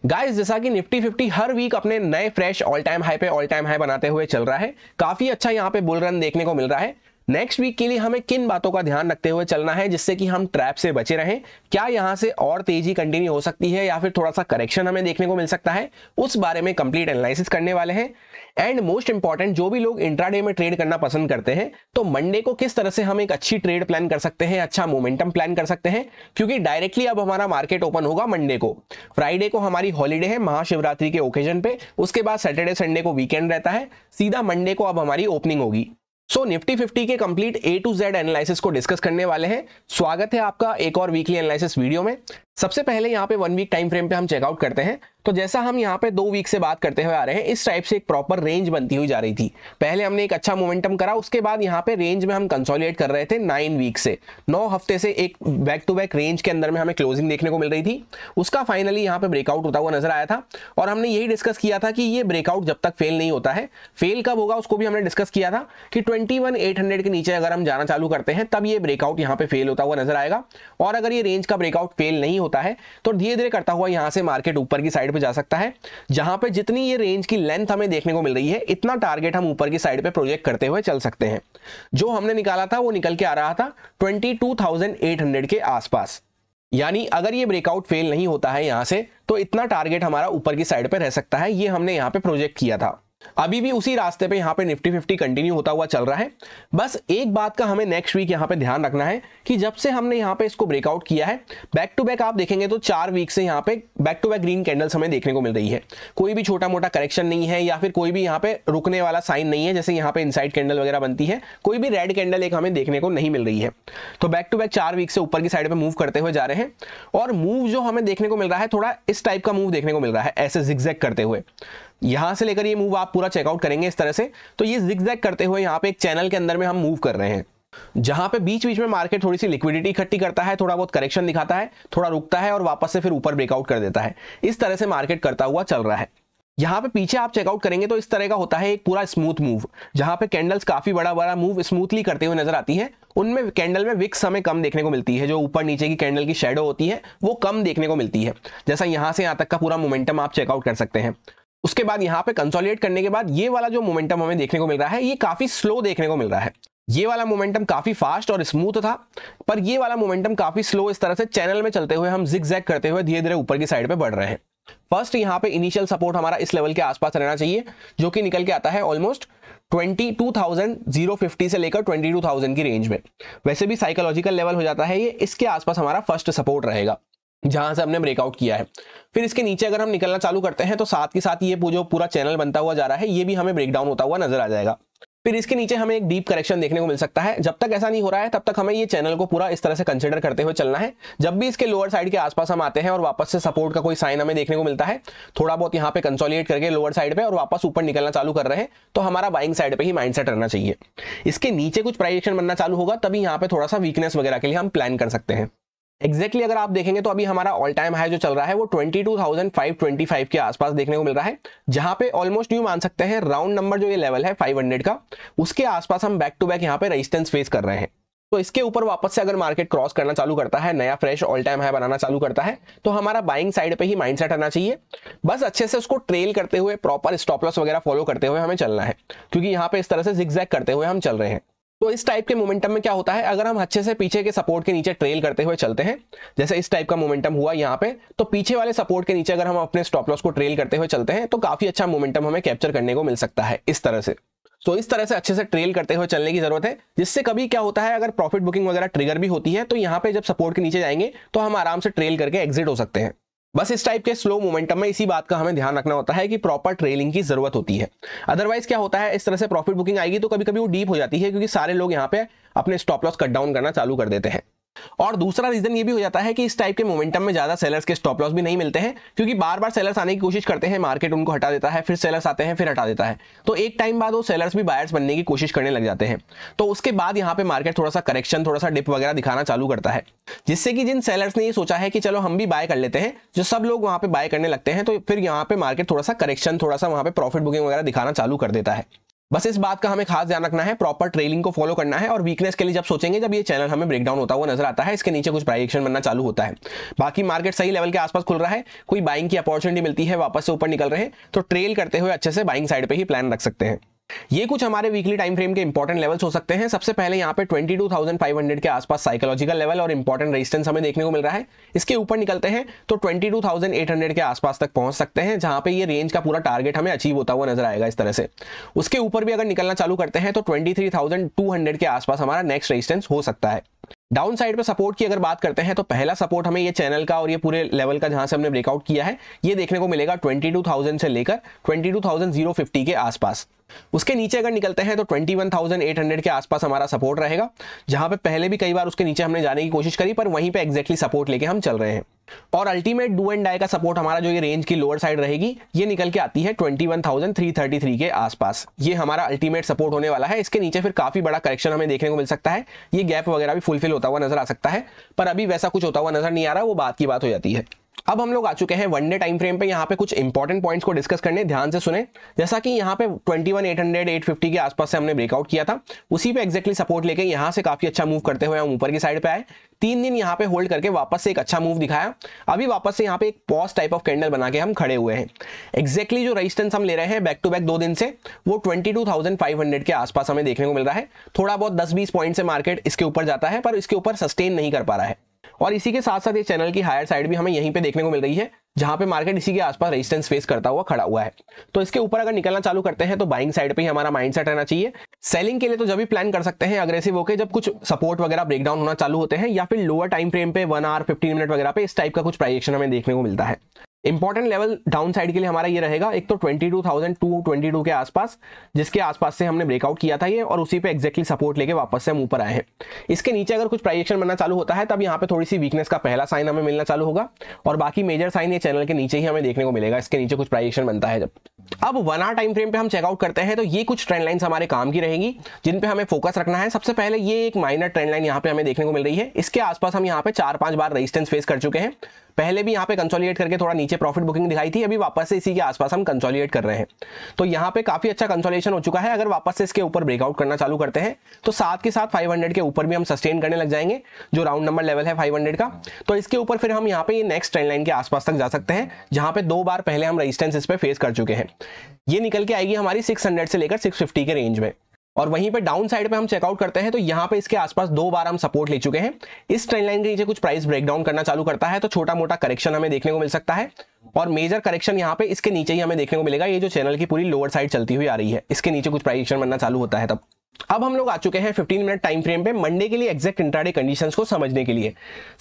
Guys, जैसा कि Nifty 50 हर week अपने नए फ्रेश ऑल टाइम हाई पे ऑल टाइम हाई बनाते हुए चल रहा है, काफी अच्छा यहाँ पे बुल रन देखने को मिल रहा है। नेक्स्ट वीक के लिए हमें किन बातों का ध्यान रखते हुए चलना है जिससे कि हम ट्रैप से बचे रहें, क्या यहाँ से और तेजी कंटिन्यू हो सकती है या फिर थोड़ा सा करेक्शन हमें देखने को मिल सकता है, उस बारे में कंप्लीट एनालिसिस करने वाले हैं। एंड मोस्ट इंपॉर्टेंट, जो भी लोग इंट्राडे में ट्रेड करना पसंद करते हैं तो मंडे को किस तरह से हम एक अच्छी ट्रेड प्लान कर सकते हैं, अच्छा मोमेंटम प्लान कर सकते हैं, क्योंकि डायरेक्टली अब हमारा मार्केट ओपन होगा मंडे को। फ्राइडे को हमारी हॉलीडे है महाशिवरात्रि के ओकेजन पे, उसके बाद सैटरडे संडे को वीकेंड रहता है, सीधा मंडे को अब हमारी ओपनिंग होगी। सो निफ्टी 50 के complete A to Z analysis को डिस्कस करने वाले हैं। स्वागत है आपका एक और वीकली एनालिसिस वीडियो में। सबसे पहले यहाँ पे 1 वीक टाइम फ्रेम पे हम चेकआउट करते हैं। तो जैसा हम यहाँ पे 2 वीक से बात करते हुए आ रहे हैं, इस टाइप से एक प्रॉपर रेंज बनती हुई जा रही थी। पहले हमने एक अच्छा मोमेंटम करा, उसके बाद यहाँ पे रेंज में हम कंसोलिडेट कर रहे थे 9 वीक से, 9 हफ्ते से एक बैक टू बैक रेंज के अंदर में हमें क्लोजिंग देखने को मिल रही थी। उसका फाइनली यहाँ पे ब्रेकआउट होता हुआ नजर आया था और हमने यही डिस्कस किया था कि ये ब्रेकआउट जब तक फेल नहीं होता है, फेल कब होगा उसको भी हमने डिस्कस किया था कि 21,800 के नीचे अगर हम जाना चालू करते हैं तब ये ब्रेकआउट यहाँ पे फेल होता हुआ नजर आएगा। और अगर ये रेंज का ब्रेकआउट फेल नहीं होता है तो धीरे धीरे करता हुआ यहां से मार्केट ऊपर की साइड पे जा सकता है। जहां पे जितनी ये रेंज की लेंथ हमें देखने को मिल रही है, इतना टारगेट हम ऊपर की साइड पे प्रोजेक्ट करते हुए चल सकते हैं। जो हमने निकाला था वो निकल के आ रहा था 22,800 के आसपास। यानी अगर ये ब्रेकआउट फेल नहीं होता है यहां से तो इतना टारगेट हमारा ऊपर की साइड पे रह सकता है, ये हमने यहां पे प्रोजेक्ट किया था। अभी भी उसी रास्ते पे यहाँ पे निफ्टी 50 कंटिन्यू होता हुआ चल रहा है। बस एक बात का हमें नेक्स्ट वीक यहाँ पे ध्यान रखना है कि जब से हमने यहाँ पे इसको ब्रेकआउट किया है, बैक टू बैक आप देखेंगे तो 4 वीक से यहाँ पे back to back green candles हमें देखने को मिल रही है। कोई भी छोटा मोटा करेक्शन नहीं है या फिर कोई भी यहाँ पे रुकने वाला साइन नहीं है, जैसे यहाँ पे इनसाइड कैंडल वगैरह बनती है, कोई भी रेड कैंडल एक हमें देखने को नहीं मिल रही है। तो बैक टू बैक 4 वीक से ऊपर की साइड पे मूव करते हुए जा रहे हैं और मूव जो हमें देखने को मिल रहा है थोड़ा इस टाइप का मूव देखने को मिल रहा है, ऐसे जिगजैग करते हुए। यहां से लेकर ये मूव आप पूरा चेकआउट करेंगे इस तरह से, तो ये जिगजैग करते हुए यहाँ पे एक चैनल के अंदर में हम मूव कर रहे हैं, जहां पे बीच बीच में मार्केट थोड़ी सी लिक्विडिटी इकट्ठी करता है, थोड़ा बहुत करेक्शन दिखाता है, थोड़ा रुकता है और वापस से फिर ऊपर ब्रेकआउट कर देता है। इस तरह से मार्केट करता हुआ चल रहा है। यहाँ पे पीछे आप चेकआउट करेंगे तो इस तरह का होता है एक पूरा स्मूथ मूव, जहां पे कैंडल्स काफी बड़ा बड़ा मूव स्मूथली करते हुए नजर आती है। उनमें कैंडल में विक्स हमें कम देखने को मिलती है, जो ऊपर नीचे की कैंडल की शेडो होती है वो कम देखने को मिलती है। जैसा यहां से यहां तक का पूरा मोमेंटम आप चेकआउट कर सकते हैं। उसके बाद यहाँ पे कंसोलिडेट करने के बाद ये वाला जो मोमेंटम हमें देखने को मिल रहा है, ये काफी स्लो देखने को मिल रहा है। ये वाला मोमेंटम काफी फास्ट और स्मूथ था, पर ये वाला मोमेंटम काफी स्लो, इस तरह से चैनल में चलते हुए हम जिगजैग करते हुए धीरे धीरे ऊपर की साइड पे बढ़ रहे हैं। फर्स्ट यहाँ पे इनिशियल सपोर्ट हमारा इस लेवल के आसपास रहना चाहिए, जो कि निकल के आता है ऑलमोस्ट 22,050 से लेकर 22,000 की रेंज में। वैसे भी साइकोलॉजिकल लेवल हो जाता है ये, इसके आसपास हमारा फर्स्ट सपोर्ट रहेगा जहां से हमने ब्रेकआउट किया है। फिर इसके नीचे अगर हम निकलना चालू करते हैं तो साथ के साथ ये जो पूरा चैनल बनता हुआ जा रहा है, ये भी हमें ब्रेकडाउन होता हुआ नजर आ जाएगा। फिर इसके नीचे हमें एक डीप करेक्शन देखने को मिल सकता है। जब तक ऐसा नहीं हो रहा है तब तक हमें ये चैनल को पूरा इस तरह से कंसीडर करते हुए चलना है। जब भी इसके लोअर साइड के आसपास हम आते हैं और वापस से सपोर्ट का कोई साइन हमें देखने को मिलता है, थोड़ा बहुत यहाँ पे कंसोलिडेट करके लोअर साइड पे और वापस ऊपर निकलना चालू कर रहे हैं, तो हमारा बाइंग साइड पे ही माइंडसेट रहना चाहिए। इसके नीचे कुछ प्राइस एक्शन बनना चालू होगा, तभी यहाँ पे थोड़ा सा वीकनेस वगैरह के लिए हम प्लान कर सकते हैं। एग्जैक्टली अगर आप देखेंगे तो अभी हमारा ऑल टाइम हाई जो चल रहा है वो 22,525 के आसपास देखने को मिल रहा है, जहां पे ऑलमोस्ट यूं मान सकते हैं राउंड नंबर जो ये लेवल है 500 का, उसके आसपास हम बैक टू बैक यहाँ पे रेजिस्टेंस फेस कर रहे हैं। तो इसके ऊपर वापस से अगर मार्केट क्रॉस करना चालू करता है, नया फ्रेश ऑल टाइम हाई बनाना चालू करता है, तो हमारा बाइंग साइड पे ही माइंडसेट रहना चाहिए। बस अच्छे से उसको ट्रेल करते हुए प्रॉपर स्टॉप लॉस वगैरह फॉलो करते हुए हमें चलना है, क्योंकि यहाँ पे इस तरह से जिगजैग करते हुए हम चल रहे हैं। तो इस टाइप के मोमेंटम में क्या होता है, अगर हम अच्छे से पीछे के सपोर्ट के नीचे ट्रेल करते हुए चलते हैं, जैसे इस टाइप का मोमेंटम हुआ यहाँ पे, तो पीछे वाले सपोर्ट के नीचे अगर हम अपने स्टॉप लॉस को ट्रेल करते हुए चलते हैं तो काफी अच्छा मोमेंटम हमें कैप्चर करने को मिल सकता है इस तरह से। तो इस तरह से अच्छे से ट्रेल करते हुए चलने की जरूरत है, जिससे कभी क्या होता है अगर प्रॉफिट बुकिंग वगैरह ट्रिगर भी होती है तो यहाँ पे जब सपोर्ट के नीचे जाएंगे तो हम आराम से ट्रेल करके एग्जिट हो सकते हैं। बस इस टाइप के स्लो मोमेंटम में इसी बात का हमें ध्यान रखना होता है कि प्रॉपर ट्रेलिंग की जरूरत होती है। अदरवाइज क्या होता है, इस तरह से प्रॉफिट बुकिंग आएगी तो कभी कभी वो डीप हो जाती है, क्योंकि सारे लोग यहाँ पे अपने स्टॉप लॉस कट डाउन करना चालू कर देते हैं। और दूसरा रीजन ये भी हो जाता है कि इस टाइप के मोमेंटम में ज्यादा सेलर्स के स्टॉप लॉस भी नहीं मिलते हैं, क्योंकि बार बार सेलर्स आने की कोशिश करते हैं, मार्केट उनको हटा देता है, फिर सेलर्स आते हैं फिर हटा देता है, तो एक टाइम बाद वो सेलर्स भी बायर्स बनने की कोशिश करने लग जाते हैं। तो उसके बाद यहाँ पे मार्केट थोड़ा सा करेक्शन, थोड़ा सा डिप वगैरह दिखाना चालू करता है, जिससे कि जिन सेलर्स ने ये सोचा है कि चलो हम भी बाय कर लेते हैं, जो सब लोग वहां पे बाय करने लगते हैं, तो फिर यहाँ पे मार्केट थोड़ा सा करेक्शन, थोड़ा सा वहां पे प्रॉफिट बुकिंग वगैरह दिखाना चालू कर देता है। बस इस बात का हमें खास ध्यान रखना है, प्रॉपर ट्रेलिंग को फॉलो करना है, और वीकनेस के लिए जब सोचेंगे जब ये चैनल हमें ब्रेकडाउन होता हुआ नजर आता है, इसके नीचे कुछ प्राइस एक्शन बनना चालू होता है। बाकी मार्केट सही लेवल के आसपास खुल रहा है, कोई बाइंग की अपॉर्चुनिटी मिलती है, वापस से ऊपर निकल रहे हैं, तो ट्रेल करते हुए अच्छे से बाइंग साइड पे ही प्लान रख सकते हैं। ये कुछ हमारे वीकली टाइम फ्रेम के इंपॉर्टेंट लेवल्स हो सकते हैं। सबसे पहले यहाँ पे 22,500 के आसपास साइकोलॉजिकल लेवल और इंपॉर्टेंट रेजिस्टेंस हमें देखने को मिल रहा है। इसके ऊपर निकलते हैं तो 22,800 के आसपास तक पहुंच सकते हैं, जहां पे ये रेंज का पूरा टारगेट हमें अचीव होता हुआ नजर आएगा इस तरह से। उसके ऊपर भी अगर निकलना चालू करते हैं तो 23,200 के आसपास हमारा नेक्स्ट रेजिस्टेंस हो सकता है। डाउन साइड पे सपोर्ट की अगर बात करते हैं तो पहला सपोर्ट हमें ये चैनल का और ये पूरे लेवल का जहां से हमने ब्रेकआउट किया है, ये देखने को मिलेगा 22,000 से लेकर 22,050 के आसपास। उसके नीचे अगर निकलते हैं तो 21,800 के आसपास हमारा सपोर्ट रहेगा, जहां पे पहले भी कई बार उसके नीचे हमने जाने की कोशिश करी, पर वहीं पे एग्जैक्टली सपोर्ट लेके हम चल रहे हैं। और अल्टीमेट डू एंड डाई का सपोर्ट हमारा जो ये रेंज की लोअर साइड रहेगी, ये निकल के आती है 21,333 के आसपास। ये हमारा अल्टीमेट सपोर्ट होने वाला है। इसके नीचे फिर काफी बड़ा करेक्शन हमें देखने को मिल सकता है, ये गैप वगैरह भी फुलफिल होता हुआ नजर आ सकता है, पर अभी वैसा कुछ होता हुआ नजर नहीं आ रहा, वो बात की बात हो जाती है। अब हम लोग आ चुके हैं वन डे टाइम फ्रेम पे, यहाँ पे कुछ इंपॉर्टेंट पॉइंट्स को डिस्कस करने, ध्यान से सुने। जैसा कि यहाँ पे 21,800 850 के आसपास से हमने ब्रेकआउट किया था, उसी पे एग्जैक्टली सपोर्ट लेके यहाँ से काफी अच्छा मूव करते हुए हम ऊपर की साइड पे आए। 3 दिन यहाँ पे होल्ड करके वापस से एक अच्छा मूव दिखाया। अभी वापस से यहाँ पे एक पॉज टाइप ऑफ कैंडल बना के हम खड़े हुए हैं। एग्जैक्टली जो रेजिस्टेंस हम ले रहे हैं बैक टू बैक 2 दिन से, वो 22,500 के आसपास हमें देखने को मिल रहा है। थोड़ा बहुत 10-20 पॉइंट से मार्केट इसके ऊपर जाता है, पर इसके ऊपर सस्टेन नहीं कर पा रहा है। और इसी के साथ साथ ये चैनल की हायर साइड भी हमें यहीं पे देखने को मिल रही है, जहां पे मार्केट इसी के आसपास रेजिस्टेंस फेस करता हुआ खड़ा हुआ है। तो इसके ऊपर अगर निकलना चालू करते हैं तो बाइंग साइड पे ही हमारा माइंडसेट रहना चाहिए। सेलिंग के लिए तो जब भी प्लान कर सकते हैं अग्रेसिव होकर, जब कुछ सपोर्ट वगैरह ब्रेकडाउन होना चालू होते हैं, या फिर लोअर टाइम फ्रेम पे 1 आवर 15 मिनट वगैरह पे इस टाइप का कुछ प्राइस एक्शन हमें देखने को मिलता है। इंपॉर्टेंट लेवल डाउन साइड के लिए हमारा ये रहेगा, एक तो 22,222 के आसपास, जिसके आसपास से हमने ब्रेकआउट किया था ये, और उसी पे एग्जैक्टली सपोर्ट लेके वापस से हम ऊपर आए हैं। इसके नीचे अगर कुछ प्राइस एक्शन बनना चालू होता है, तब यहाँ पे थोड़ी सी वीकनेस का पहला साइन हमें मिलना चालू होगा, और बाकी मेजर साइन ये चैनल के नीचे ही हमें देखने को मिलेगा, इसके नीचे कुछ प्राइस एक्शन बनता है जब। अब 1 आवर टाइम फ्रेम पे हम चेकआउट करते हैं तो ये कुछ ट्रेंड लाइंस हमारे काम की रहेंगी, जिन पे हमें फोकस रखना है। सबसे पहले ये एक माइनर ट्रेंड लाइन यहाँ पे हमें देखने को मिल रही है, इसके आसपास हम यहाँ पे 4-5 बार रेजिस्टेंस फेस कर चुके हैं। पहले भी यहाँ पे कंसोलिडेट करके थोड़ा नीचे प्रॉफिट बुकिंग दिखाई थी, अभी वापस से इसी के आसपास हम कंसोलिडेट कर रहे हैं। तो यहाँ पे काफी अच्छा कंसोलिडेशन हो चुका है। अगर वापस से इसके ऊपर ब्रेकआउट करना चालू करते हैं तो साथ के साथ 500 के ऊपर भी हम सस्टेन करने लग जाएंगे, जो राउंड नंबर लेवल है 500 का। तो इसके ऊपर फिर हम यहाँ पे ये नेक्स्ट ट्रेंड लाइन के आसपास तक जा सकते हैं, जहां पे 2 बार पहले हम रेजिस्टेंस इस पे फेस कर चुके हैं। ये निकल के आएगी हमारी 600 से लेकर 650 के रेंज में। और वहीं पे डाउन साइड पे हम चेकआउट करते हैं तो यहाँ पे इसके आसपास 2 बार हम सपोर्ट ले चुके हैं। इस ट्रेंड लाइन के नीचे कुछ प्राइस ब्रेकडाउन करना चालू करता है तो छोटा मोटा करेक्शन हमें देखने को मिल सकता है, और मेजर करेक्शन यहाँ पे इसके नीचे ही हमें देखने को मिलेगा। ये जो चैनल की पूरी लोअर साइड चलती हुई आ रही है, इसके नीचे कुछ प्राइस एक्शन बनना चालू होता है तब। अब हम लोग आ चुके हैं 15 मिनट टाइम फ्रेम पे मंडे के लिए एग्जैक्ट इंट्राडे कंडीशंस को समझने के लिए।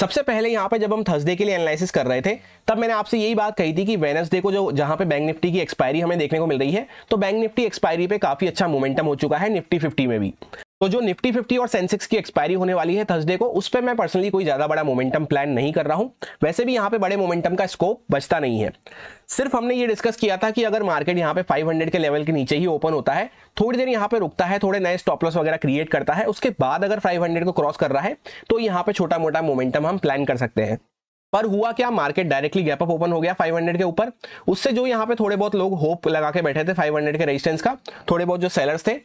सबसे पहले यहाँ पे जब हम थर्सडे के लिए एनालिसिस कर रहे थे, तब मैंने आपसे यही बात कही थी कि वेडनेसडे को जो जहां पे बैंक निफ्टी की एक्सपायरी हमें देखने को मिल रही है, तो बैंक निफ्टी एक्सपायरी पे काफी अच्छा मोमेंटम हो चुका है, निफ्टी 50 में भी। तो जो निफ्टी 50 और सेंसेक्स की एक्सपायरी होने वाली है थर्सडे को, उस पर मैं पर्सनली कोई ज्यादा बड़ा मोमेंटम प्लान नहीं कर रहा हूं। वैसे भी यहाँ पे बड़े मोमेंटम का स्कोप बचता नहीं है। सिर्फ हमने ये डिस्कस किया था कि अगर मार्केट यहाँ पे 500 के लेवल के नीचे ही ओपन होता है, थोड़ी देर यहाँ पे रुकता है, थोड़े नए स्टॉप लॉस वगैरह क्रिएट करता है, उसके बाद अगर 500 को क्रॉस कर रहा है तो यहाँ पे छोटा मोटा मोमेंटम हम प्लान कर सकते हैं। पर हुआ क्या, market directly gap up open हो गया 500 के ऊपर। उससे जो यहाँ पे थोड़े बहुत लोग होप लगा के बैठे थे 500 के रेजिस्टेंस का, थोड़े बहुत जो सेलर्स थे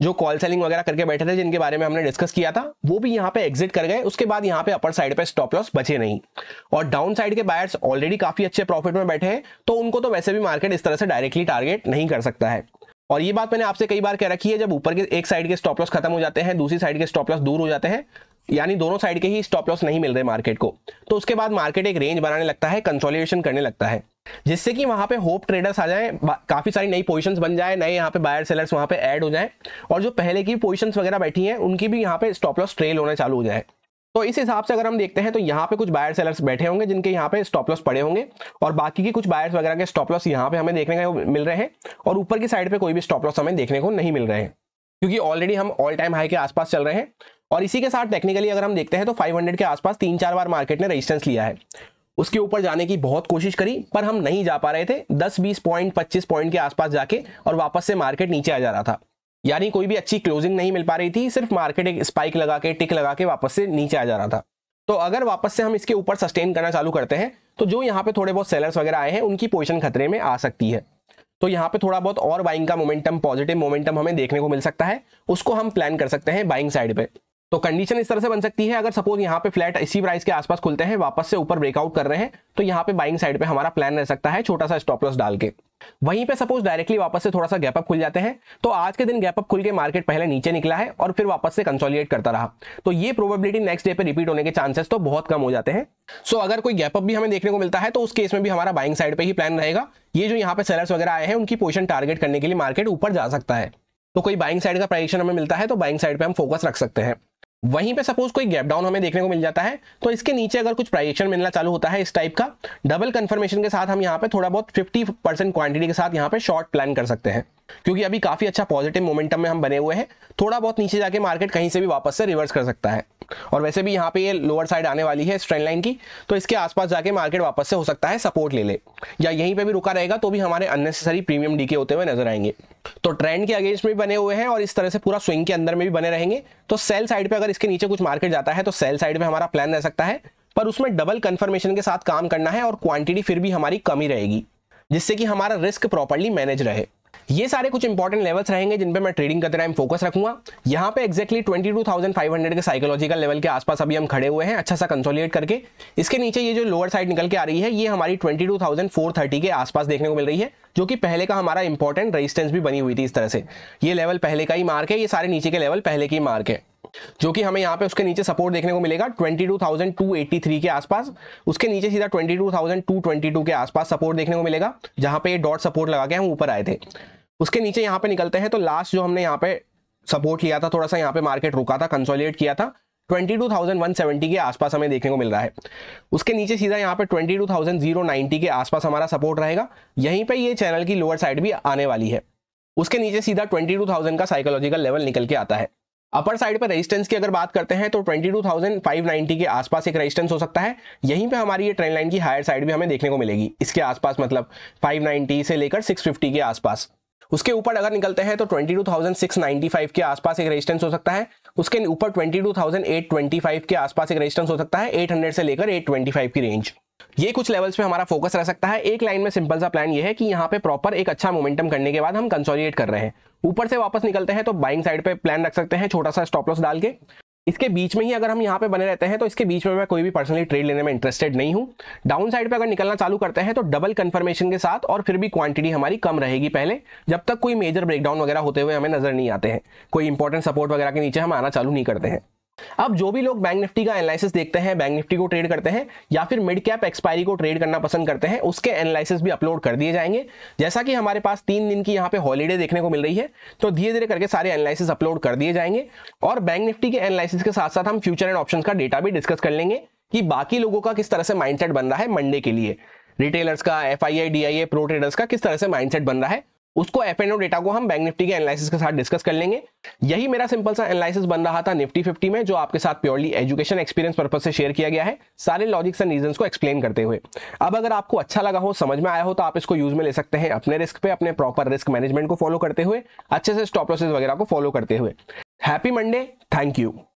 जो कॉल सेलिंग वगैरह करके बैठे थे, जिनके बारे में हमने डिस्कस किया था, वो भी यहाँ पे एग्जिट कर गए। उसके बाद यहाँ पे अपर साइड पे स्टॉप लॉस बचे नहीं, और डाउन साइड के बायर्स ऑलरेडी काफी अच्छे प्रॉफिट में बैठे हैं, तो उनको तो वैसे भी मार्केट इस तरह से डायरेक्टली टारगेट नहीं कर सकता है। और ये बात मैंने आपसे कई बार कह रखी है, जब ऊपर के एक साइड के स्टॉप लॉस खत्म हो जाते हैं, दूसरी साइड के स्टॉप लॉस दूर हो जाते हैं, यानी दोनों साइड के ही स्टॉप लॉस नहीं मिल रहे मार्केट को, तो उसके बाद मार्केट एक रेंज बनाने लगता है, कंसोलिडेशन करने लगता है, जिससे कि वहां पे होप ट्रेडर्स आ जाएं, काफी सारी नई पोजीशंस बन जाए, नए यहाँ पे बायर सेलर्स वहां पे ऐड हो जाएं, और जो पहले की पोजीशंस वगैरह बैठी हैं उनकी भी यहाँ पे स्टॉप लॉस ट्रेल होना चालू हो जाए। तो इस हिसाब से अगर हम देखते हैं तो यहाँ पे कुछ बायर सेलर्स बैठे होंगे जिनके यहाँ पे स्टॉप लॉस पड़े होंगे, और बाकी के कुछ बायर्स वगैरह के स्टॉप लॉस यहाँ पे हमें देखने को मिल रहे हैं, और ऊपर की साइड पे कोई भी स्टॉप लॉस हमें देखने को नहीं मिल रहे हैं, क्योंकि ऑलरेडी हम ऑल टाइम हाई के आसपास चल रहे हैं। और इसी के साथ टेक्निकली अगर हम देखते हैं तो 500 के आसपास 3-4 बार मार्केट ने रेजिस्टेंस लिया है, उसके ऊपर जाने की बहुत कोशिश करी, पर हम नहीं जा पा रहे थे। 10-20 पॉइंट 25 पॉइंट के आसपास जाके और वापस से मार्केट नीचे आ जा रहा था, यानी कोई भी अच्छी क्लोजिंग नहीं मिल पा रही थी, सिर्फ मार्केट एक स्पाइक लगा के टिक लगा के वापस से नीचे आ जा रहा था। तो अगर वापस से हम इसके ऊपर सस्टेन करना चालू करते हैं तो जो यहाँ पे थोड़े बहुत सेलर्स वगैरह आए हैं उनकी पोजीशन खतरे में आ सकती है। तो यहाँ पे थोड़ा बहुत और बाइंग का मोमेंटम, पॉजिटिव मोमेंटम हमें देखने को मिल सकता है, उसको हम प्लान कर सकते हैं बाइंग साइड पे। तो कंडीशन इस तरह से बन सकती है, अगर सपोज यहाँ पे फ्लैट इसी प्राइस के आसपास खुलते हैं, वापस से ऊपर ब्रेकआउट कर रहे हैं, तो यहाँ पे बाइंग साइड पे हमारा प्लान रह सकता है छोटा सा स्टॉप लॉस डाल के। वहीं पे सपोज डायरेक्टली वापस से थोड़ा सा गैप अप खुल जाते हैं, तो आज के दिन गैप अप खुल के मार्केट पहले नीचे निकला है और फिर वापस से कंसोलिडेट करता रहा, तो ये प्रोबेबिलिटी नेक्स्ट डे पे रिपीट होने के चांसेस तो बहुत कम हो जाते हैं। सो अगर कोई गैप अप भी हमें देखने को मिलता है तो उस केस में भी हमारा बाइंग साइड पे ही प्लान रहेगा। ये जो यहाँ पे सेलर्स वगैरह आए हैं उनकी पोजीशन टारगेट करने के लिए मार्केट ऊपर जा सकता है, तो कोई बाइंग साइड का प्राइडिक्शन हमें मिलता है तो बाइंग साइड पे हम फोकस रख सकते हैं। वहीं पे सपोज कोई गैप डाउन हमें देखने को मिल जाता है, तो इसके नीचे अगर कुछ प्राइडिक्शन मिलना चालू होता है इस टाइप का, डबल कंफर्मेशन के साथ हम यहाँ पे थोड़ा बहुत 50% क्वांटिटी के साथ यहाँ पे शॉर्ट प्लान कर सकते हैं, क्योंकि अभी काफी अच्छा पॉजिटिव मोमेंटम में हम बने हुए हैं। थोड़ा बहुत नीचे जाके मार्केट कहीं से भी वापस से रिवर्स कर सकता है, और वैसे भी यहाँ पे ये लोअर साइड आने वाली है इस ट्रेंड लाइन की, तो इसके आसपास जाके मार्केट वापस से हो सकता है सपोर्ट ले ले, या यहीं पे भी रुका रहेगा तो भी हमारे अननेसेसरी प्रीमियम डीके होते हुए नजर आएंगे। तो ट्रेंड के अगेंस्ट में भी बने हुए हैं और इस तरह से पूरा स्विंग के अंदर में भी बने रहेंगे। तो सेल साइड पे अगर इसके नीचे कुछ मार्केट जाता है तो सेल साइड पे हमारा प्लान रह सकता है, पर उसमें डबल कंफर्मेशन के साथ काम करना है और क्वांटिटी फिर भी हमारी कम ही रहेगी, जिससे कि हमारा रिस्क प्रॉपर्ली मैनेज रहे। ये सारे कुछ इंपॉर्टेंट लेवल्स रहेंगे जिन पे मैं ट्रेडिंग करते टाइम फोकस रखूंगा। यहाँ पे एक्जैक्टली 22,500 के साइकोलॉजिकल लेवल के आसपास अभी हम खड़े हुए हैं, अच्छा सा कंसोलिडेट करके। इसके नीचे ये जो लोअर साइड निकल के आ रही है, ये हमारी 22,430 के आसपास देखने को मिल रही है, जो कि पहले का हमारा इंपॉर्टेंट रेजिस्टेंस भी बनी हुई थी। इस तरह से ये लेवल पहले का ही मार्क है, ये सारे नीचे के लेवल पहले की मार्क है, जो कि हमें यहाँ पे उसके नीचे सपोर्ट देखने को मिलेगा 22,283 के आसपास। उसके नीचे सीधा 22,222 के आसपास सपोर्ट देखने को मिलेगा, जहां पे ये डॉट सपोर्ट लगा के हम ऊपर आए थे। उसके नीचे यहाँ पे निकलते हैं तो लास्ट जो हमने यहाँ पे सपोर्ट लिया था, थोड़ा सा यहाँ पे मार्केट रुका था, कंसोलिडेट किया था, 22,170 के आसपास हमें देखने को मिल रहा है। उसके नीचे सीधा यहाँ पे 22,090 के आसपास हमारा सपोर्ट रहेगा, यहीं पे ये चैनल की लोअर साइड भी आने वाली है। उसके नीचे सीधा 22,000 का साइकोलॉजिकल लेवल निकल के आता है। अपर साइड पे रेजिस्टेंस की अगर बात करते हैं तो 22,590 के आसपास एक रेजिस्टेंस हो सकता है, यहीं पे हमारी ये ट्रेंड लाइन की हायर साइड भी हमें देखने को मिलेगी, इसके आसपास मतलब 590 से लेकर 650 के आसपास। उसके ऊपर अगर निकलते हैं तो 22,695 के आसपास एक रेजिस्टेंस हो सकता है। उसके ऊपर 22,825 के आसपास एक रेजिस्टेंस हो सकता है, 800 से लेकर 825 की रेंज। ये कुछ लेवल्स पे हमारा फोकस रह सकता है। एक लाइन में सिंपल सा प्लान ये है कि यहाँ पे प्रॉपर एक अच्छा मोमेंटम करने के बाद हम कंसोलिडेट कर रहे हैं, ऊपर से वापस निकलते हैं तो बाइंग साइड पे प्लान रख सकते हैं छोटा सा स्टॉप लॉस डाल के। इसके बीच में ही अगर हम यहाँ पे बने रहते हैं तो इसके बीच में मैं कोई भी पर्सनली ट्रेड लेने में इंटरेस्टेड नहीं हूँ। डाउन साइड पे अगर निकलना चालू करते हैं तो डबल कंफर्मेशन के साथ, और फिर भी क्वांटिटी हमारी कम रहेगी पहले, जब तक कोई मेजर ब्रेकडाउन वगैरह होते हुए हमें नजर नहीं आते हैं, कोई इंपॉर्टेंट सपोर्ट वगैरह के नीचे हम आना चालू नहीं करते हैं। अब जो भी लोग बैंक निफ्टी का एनालिसिस देखते हैं, बैंक निफ्टी को ट्रेड करते हैं या फिर मिड कैप एक्सपायरी को ट्रेड करना पसंद करते हैं, उसके एनालिसिस भी अपलोड कर दिए जाएंगे। जैसा कि हमारे पास 3 दिन की यहाँ पे हॉलीडे देखने को मिल रही है, तो धीरे धीरे करके सारे एनालिसिस अपलोड कर दिए जाएंगे। और बैंक निफ्टी के एनालिसिस के साथ साथ हम फ्यूचर एंड ऑप्शंस का डेटा भी डिस्कस कर लेंगे कि बाकी लोगों का किस तरह से माइंडसेट बन रहा है मंडे के लिए, रिटेलर्स का, FII, DIA, प्रो ट्रेडर्स का किस तरह से माइंडसेट बन रहा है, उसको F&O डेटा को हम बैंक निफ्टी के एनालिसिस के साथ डिस्कस कर लेंगे। यही मेरा सिंपल सा एनालिसिस बन रहा था निफ्टी 50 में, जो आपके साथ प्योरली एजुकेशन एक्सपीरियंस पर्पस से शेयर किया गया है, सारे लॉजिक्स एंड रीजंस को एक्सप्लेन करते हुए। अब अगर आपको अच्छा लगा हो, समझ में आया हो, तो आप इसको यूज में ले सकते हैं अपने रिस्क पे, अपने प्रॉपर रिस्क मैनेजमेंट को फॉलो करते हुए, अच्छे से स्टॉप लॉसेस वगैरह को फॉलो करते हुए। Happy Monday, thank you.